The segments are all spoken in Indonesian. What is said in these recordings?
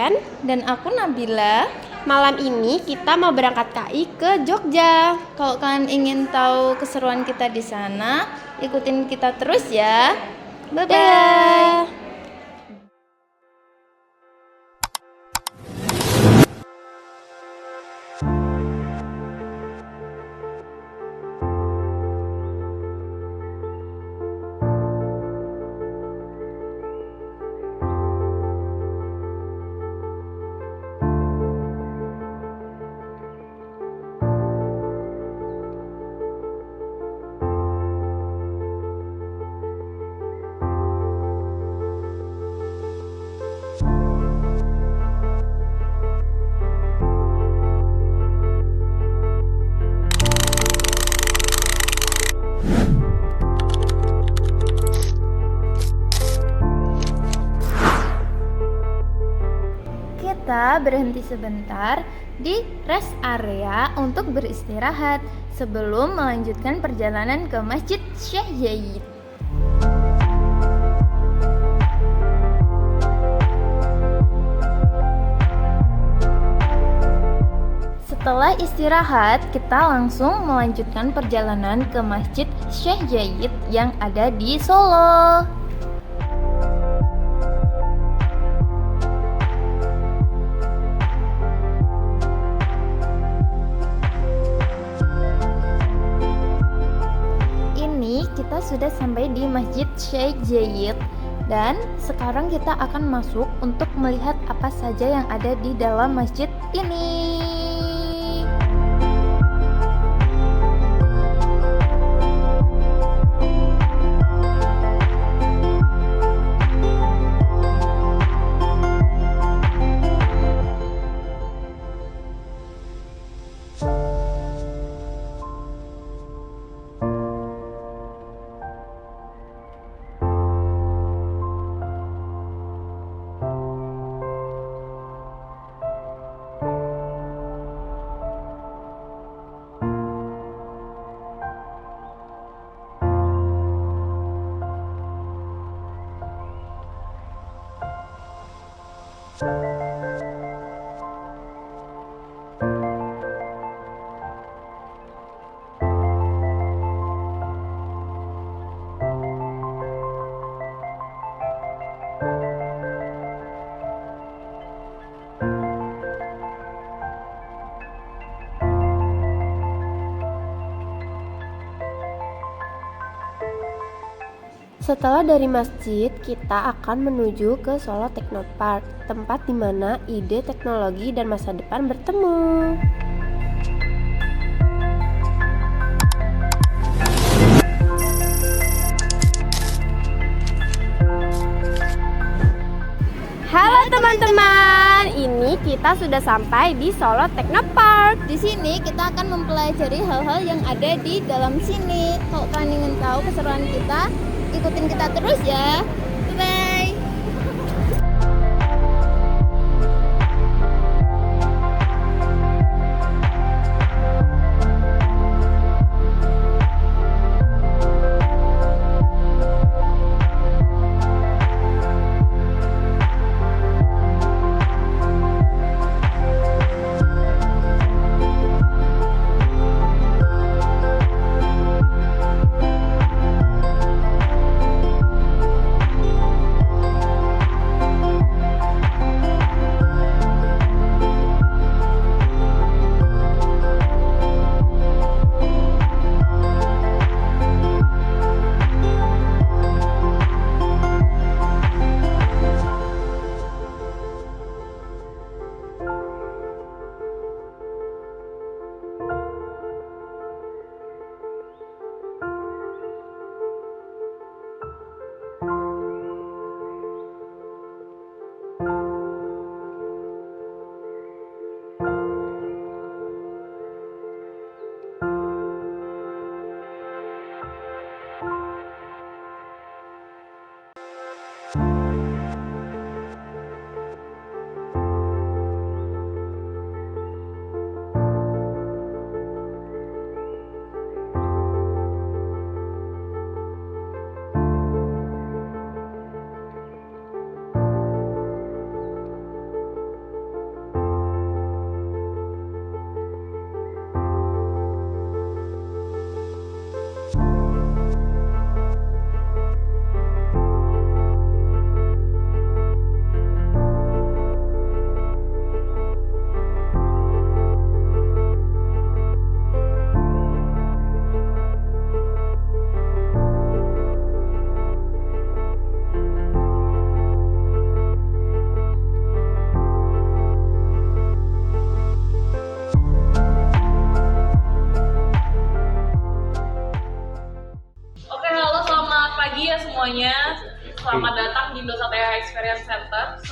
Chen. Dan aku Nabila. Malam ini kita mau berangkat KI ke Jogja. Kalau kalian ingin tahu keseruan kita di sana, ikutin kita terus ya. Bye-bye. Dadah. Kita berhenti sebentar di rest area untuk beristirahat sebelum melanjutkan perjalanan ke Masjid Syekh Zayed. Setelah istirahat, kita langsung melanjutkan perjalanan ke Masjid Syekh Zayed yang ada di Solo. Kita sudah sampai di Masjid Syekh Zayed dan sekarang kita akan masuk untuk melihat apa saja yang ada di dalam masjid ini. Setelah dari masjid, kita akan menuju ke Solo Technopark, tempat di mana ide teknologi dan masa depan bertemu. Halo teman-teman, ini kita sudah sampai di Solo Technopark. Di sini kita akan mempelajari hal-hal yang ada di dalam sini. Kalau kalian ingin tahu keseruan kita, ikutin kita terus ya. Bye-bye.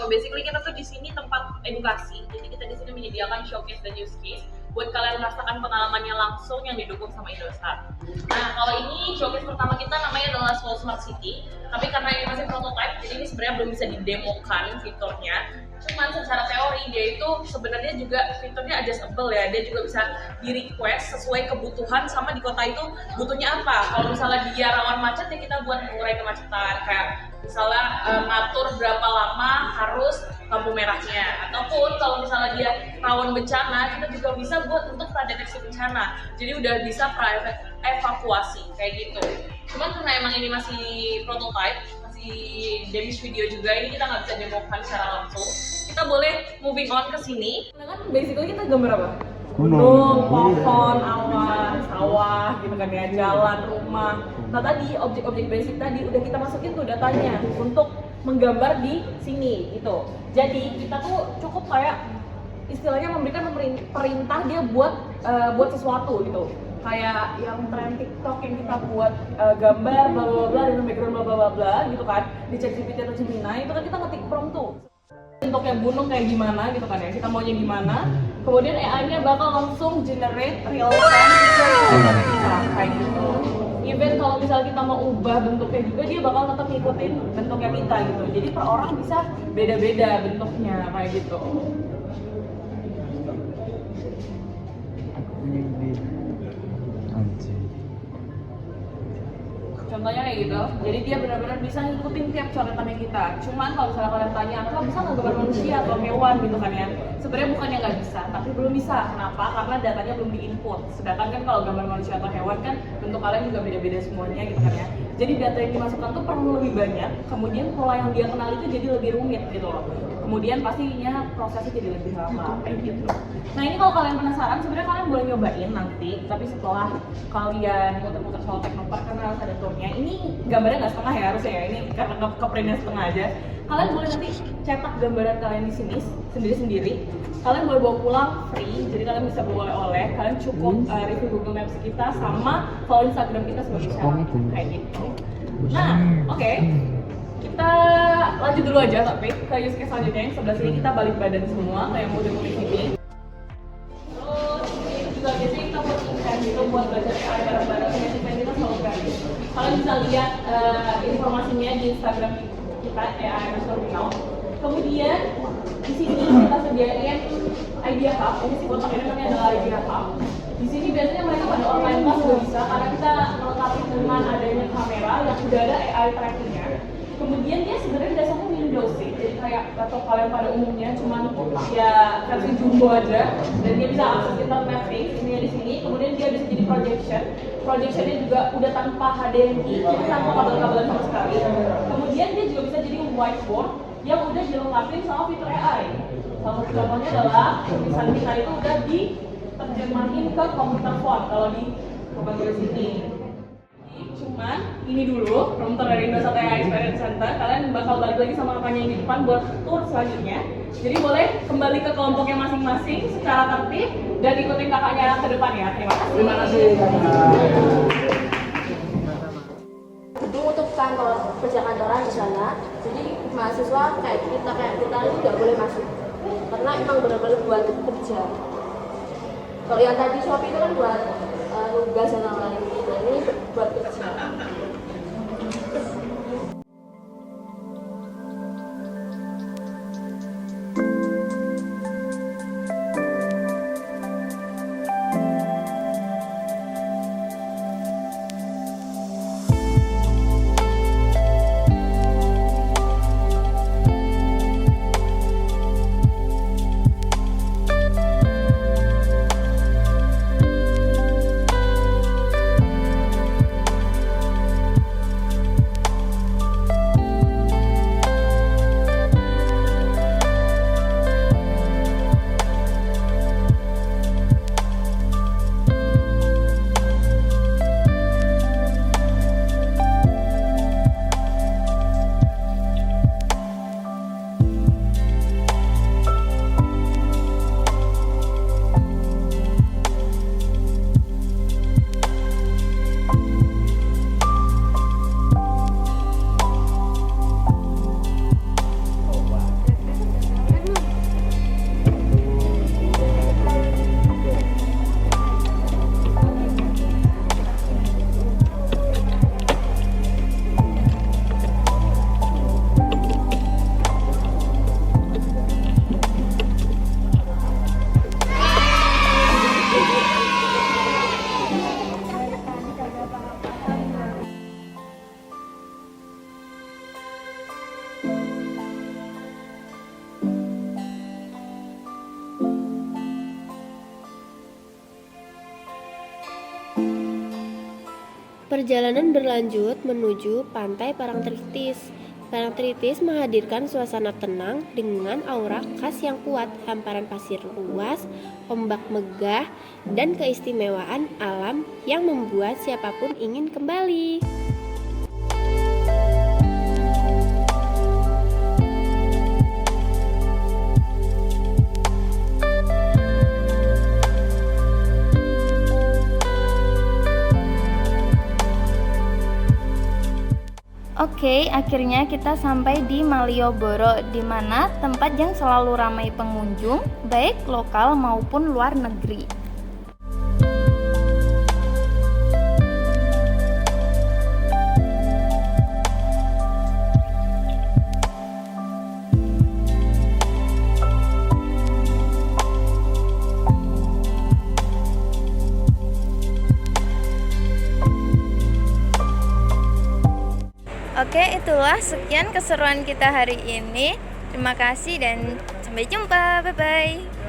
So basically kita tuh di sini tempat edukasi. Jadi kita di sini menyediakan showcase dan use case buat kalian merasakan pengalamannya langsung yang didukung sama Indosat. Nah, kalau ini showcase pertama kita namanya adalah Seoul Smart City. Tapi karena ini masih prototype, jadi ini sebenarnya belum bisa didemokan fiturnya. Cuman secara teori dia itu sebenarnya juga fiturnya adjustable ya. Dia juga bisa di request sesuai kebutuhan sama di kota itu butuhnya apa. Kalau misalnya dia rawan macet ya kita buat mengurai kemacetan. Kayak misalnya ngatur berapa lama harus lampu merahnya. Ataupun kalau misalnya dia rawan bencana, kita juga bisa buat untuk pradeteksi bencana. Jadi udah bisa evakuasi kayak gitu. Cuman karena emang ini masih prototype, masih demo video juga, ini kita nggak bisa demokan secara langsung. Kita boleh moving on ke sini. Nah kan basically kita gambar apa? Gunung, pohon, awan, sawah, gitu kan ya, jalan, rumah. Nah tadi objek-objek basic tadi udah kita masukin tuh datanya untuk menggambar di sini gitu. Jadi kita tuh cukup kayak istilahnya memberikan perintah dia buat sesuatu gitu. Kayak yang tren TikTok yang kita buat gambar bla bla bla dengan background bla bla bla gitu kan di ChatGPT atau Gemini itu kan kita ngetik prompt tuh bentuknya gunung kayak gimana gitu kan ya, kita maunya gimana, kemudian AI-nya bakal langsung generate real time sesuai kita kayak gitu. Even kalau misalnya kita mau ubah bentuknya juga dia bakal tetap ngikutin bentuknya kita gitu. Jadi per orang bisa beda-beda bentuknya kayak gitu. Contohnya kayak gitu, jadi dia benar-benar bisa ngikutin tiap coretannya kita. Cuman kalau misalnya kalian tanya, apakah bisa nggak gambar manusia atau hewan gitu kan ya? Sebenarnya bukannya nggak bisa, tapi belum bisa. Kenapa? Karena datanya belum diinput. Sedangkan kan kalau gambar manusia atau hewan kan bentuk kalian juga beda-beda semuanya gitu kan ya. Jadi data yang dimasukkan tuh perlu lebih banyak, kemudian pola yang dia kenal itu jadi lebih rumit gitu loh. Kemudian pastinya prosesnya jadi lebih lama kayak gitu. Nah ini kalau kalian penasaran, sebenarnya kalian boleh nyobain nanti, tapi setelah kalian muter-muter soal Teknopark karena harus ada tournya. Ini gambarnya nggak setengah ya harusnya ya, ini karena keprintnya setengah aja. Kalian boleh nanti cetak gambaran kalian di sini sendiri-sendiri. Kalian boleh bawa pulang free, jadi kalian bisa bawa oleh-oleh. Kalian cukup review Google Maps kita sama follow Instagram kita sebagai syarat kayak gitu. Nah, oke. Kita lanjut dulu aja tapi ke use case selanjutnya yang sebelah sini kita balik badan semua kayak yang udah mulai sini. Terus ini juga biasanya kita buat event gitu buat belajar AI bareng-bareng ya, event kita selalu gratis. Kalian bisa lihat informasinya di Instagram kita AI National. Kemudian di sini kita sediain Idea Hub. Ini si kotak ini namanya adalah Idea Hub. Di sini biasanya mereka pada online class juga bisa karena kita melengkapi dengan adanya kamera yang sudah ada AI trackingnya. Kemudian dia sebenarnya dasarnya Windows sih, jadi kayak laptop kalian pada umumnya cuman ya versi jumbo aja, dan dia bisa akses internet ini di sini. Kemudian dia bisa jadi projectionnya juga udah tanpa HDMI, jadi tanpa kabel-kabelan sama sekali. Kemudian dia juga bisa jadi whiteboard yang udah dilengkapi sama fitur AI. Salah satu contohnya adalah tulisan kita itu udah diterjemahin ke komputer font kalau di bagian sini. Cuman ini dulu prompter dari Indosat AI Experience Center, kalian bakal balik lagi sama rekannya yang di depan buat tour selanjutnya. Jadi boleh kembali ke kelompoknya masing-masing secara tertib dan ikutin kakaknya ke depan ya. Terima kasih. Terima kasih. Gedung untuk kantor kerja kantoran di sana. Jadi mahasiswa kayak kita itu nggak boleh masuk karena emang benar-benar buat kerja. Kalau yang tadi Shopee itu kan buat tugas dan lain-lain. Nah ini buat kerja. Perjalanan berlanjut menuju pantai Parangtritis. Parangtritis menghadirkan suasana tenang dengan aura khas yang kuat, hamparan pasir luas, ombak megah, dan keistimewaan alam yang membuat siapapun ingin kembali. Oke, akhirnya kita sampai di Malioboro, di mana tempat yang selalu ramai pengunjung, baik lokal maupun luar negeri. Oke, itulah sekian keseruan kita hari ini. Terima kasih dan sampai jumpa. Bye-bye.